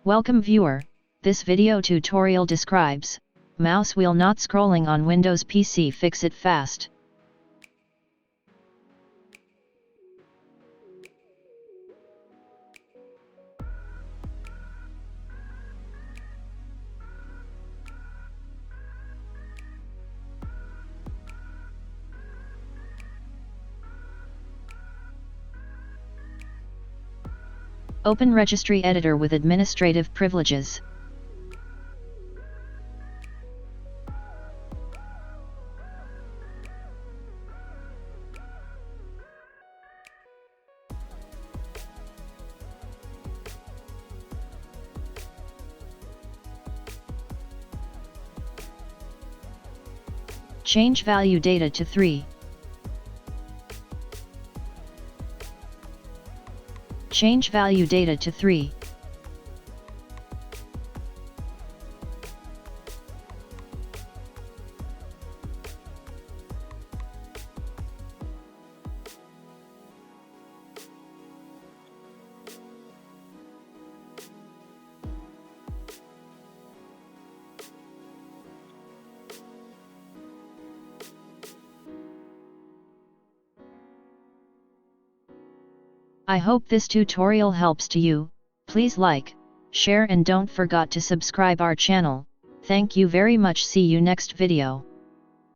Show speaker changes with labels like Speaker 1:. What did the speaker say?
Speaker 1: Welcome viewer, this video tutorial describes mouse wheel not scrolling on Windows PC. Fix it fast. Open Registry Editor with administrative privileges. Change value data to 3. Change value data to 3. I hope this tutorial helps to you. Please like, share and don't forget to subscribe our channel. Thank you very much. See you next video.